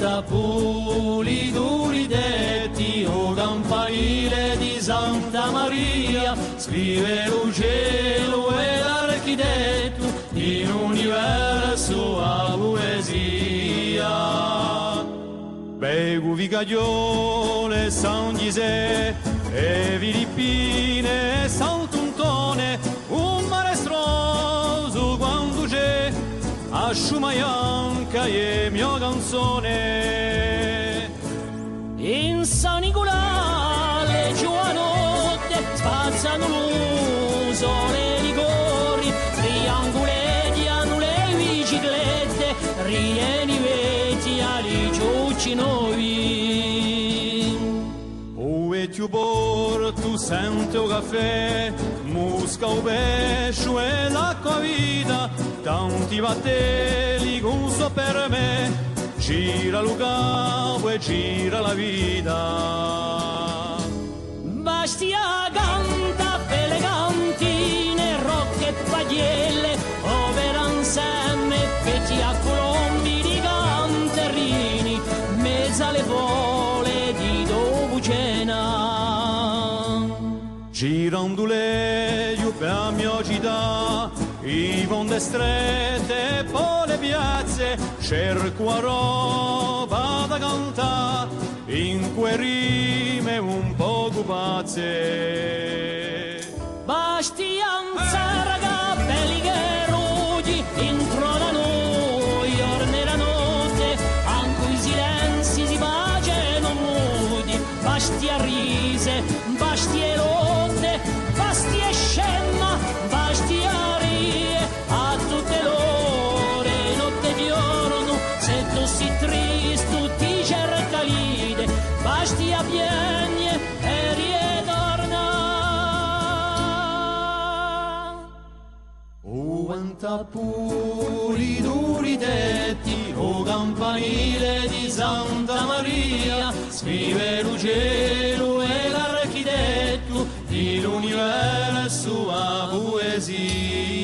quanta puliduri detti, o campanile di Santa Maria, scrive il cielo e l'architetto in universo a poesia. Begu Vicaglione, San Gisè, e Filippine e San Tuntone, un marestroso quando c'è, a Sciumaianca e mia canzone. In San Nicolale, giovanotte, spazzano l'uso, le rigori, triangoletti hanno le biciclette, rieni vecchi ali ciucci nuovi. E ti porto sento caffè, musca o pesce e l'acqua vita, tanti battelli gusto per me, gira lo capo e gira la vita. Bastia canta per le cantine, rocche e paglielle, over insieme, petti a colombi di canterini, mezzo alle vole di dopo cena. Girandole io per la mia città, i ponte strette e poi le piazze, cerco a roba da cantare, in quelle rime un poco pazze. Bastianza raga, belli che ruggi, intro da noi, orne la notte, anche i silenzi si baciano mudi, bastia rise, bastie lotte, bastie scemma, bastiarie, a tutte l'ore, notte e giorno, se tu si tristo ti cerca l'ide, bastia piagne e ritorna. Quanta puliduri tetti, o campanile di Santa Maria, scrive il cielo e l'architetto di l'universo a poesia.